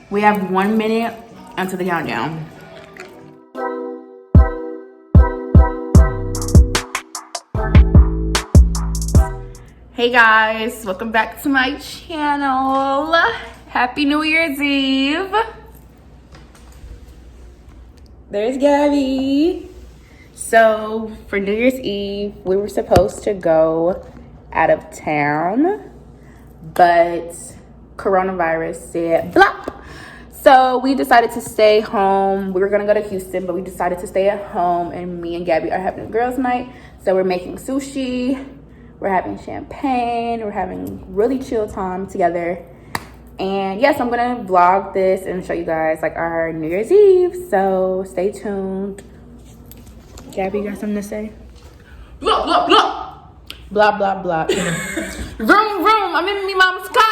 We have 1 minute until the countdown. Hey guys, welcome back to my channel. Happy New Year's Eve. There's Gabby. So for New Year's Eve, we were supposed to go out of town, but coronavirus said blah. So we decided to stay home. We were gonna go to Houston, but we decided to stay at home, and me and Gabby are having a girls' night. So we're making sushi, we're having champagne, we're having really chill time together. And yes, I'm gonna vlog this and show you guys like our New Year's Eve. So stay tuned. Gabby, you got something to say? Blah, blah, blah. Blah, blah, blah. Vroom, vroom, I'm in me mom's car.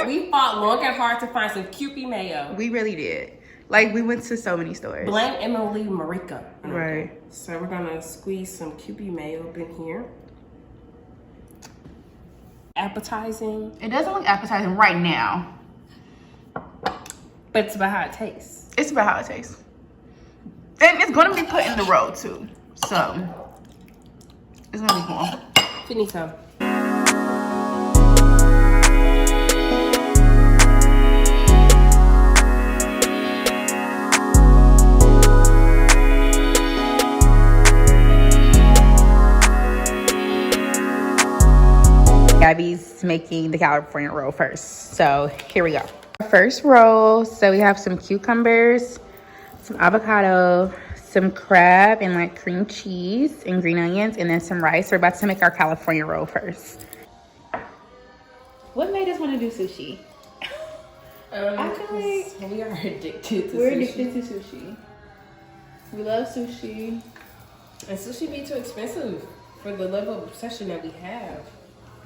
We fought long and hard to find some Kewpie mayo. We really did. Like, we went to so many stores. Blame Emily Marika. Right. So we're gonna squeeze some Kewpie mayo up in here. Appetizing. It doesn't look appetizing right now. But it's about how it tastes. It's about how it tastes. And it's gonna be put in the roll too. So, it's gonna be cool. Finito. Gabby's making the California roll first. So here we go. First roll, so we have some cucumbers, some avocado, some crab and like cream cheese and green onions, and then some rice. We're about to make our California roll first. What made us want to do sushi? Actually, we are addicted to sushi. We're addicted to sushi. We love sushi. And sushi be too expensive for the level of obsession that we have.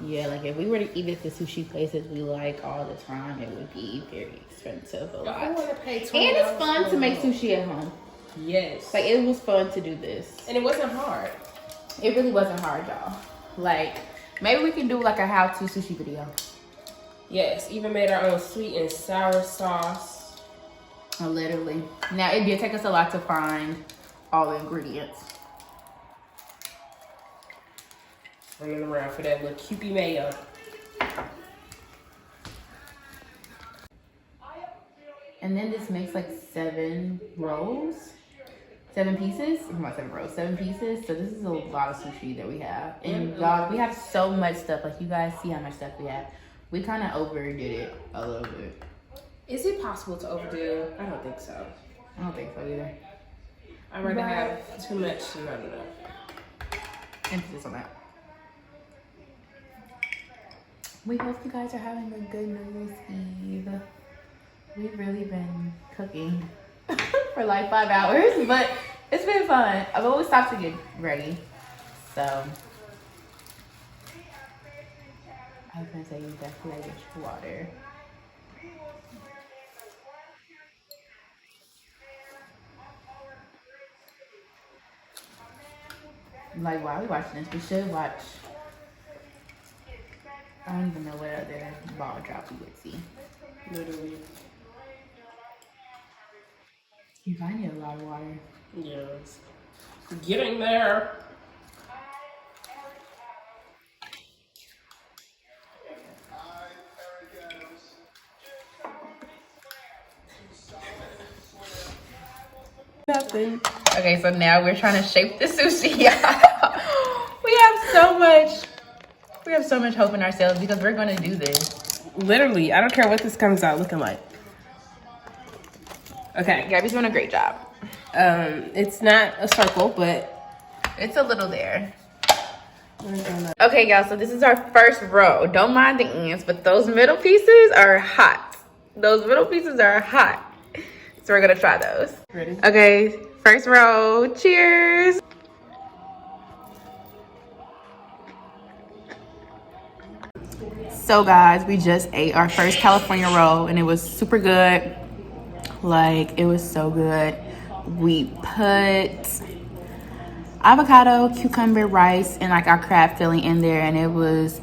Yeah, like if we were to eat at the sushi places we like all the time, it would be very expensive, a lot. I want to pay $20 And it's fun to make sushi at home. Yes. Like, it was fun to do this. And it wasn't hard. It really wasn't hard, y'all. Like, maybe we can do like a how-to sushi video. Yes, even made our own sweet and sour sauce. Oh, literally. Now, it did take us a lot to find all the ingredients. Running around for that little Kewpie mayo. And then this makes like 7 rolls. 7 pieces? Not 7 rolls, 7 pieces. So this is a lot of sushi that we have. And y'all, we have so much stuff. Like, you guys see how much stuff we have. We kind of overdid it a little bit. Is it possible to overdo? I don't think so. I don't think so either. I'd rather have too much than not enough. Emphasis on that. We hope you guys are having a good New Year's Eve. We've really been cooking for like 5 hours, but it's been fun. I've always stopped to get ready. So I was gonna say you definitely gotta get your water. Like, why are we watching this? We should watch. I don't even know what other ball drop we would see. Literally. I need a lot of water. Yes. Getting there. Nothing. Okay, so now we're trying to shape the sushi, y'all. We have so much hope in ourselves because we're gonna do this. Literally, I don't care what this comes out looking like. Okay. Gabby's doing a great job. It's not a circle, but it's a little there. Okay, y'all, so this is our first row. Don't mind the ends, but those middle pieces are hot. Those middle pieces are hot. So we're gonna try those. Ready? Okay, first row. Cheers. So guys, we just ate our first California roll and it was super good. Like, it was so good. We put avocado, cucumber, rice, and like our crab filling in there, and it was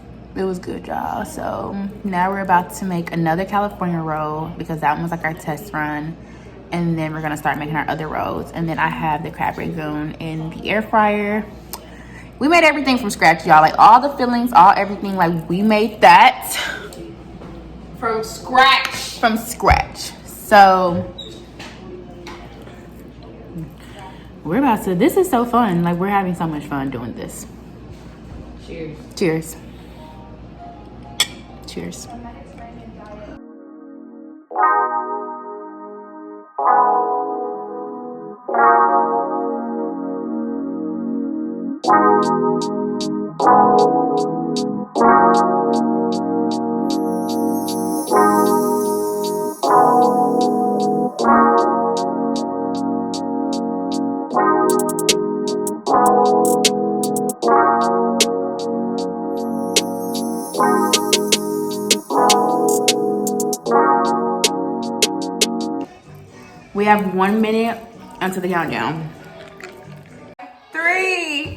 good, y'all. So now we're about to make another California roll because that one was like our test run, and then we're gonna start making our other rolls. And then I have the crab rangoon in the air fryer. We made everything from scratch, y'all. Like all the fillings, everything. Like we made that from scratch. From scratch. So we're about to, this is so fun. Like, we're having so much fun doing this. Cheers. Cheers. Cheers. We have 1 minute until the countdown. 3,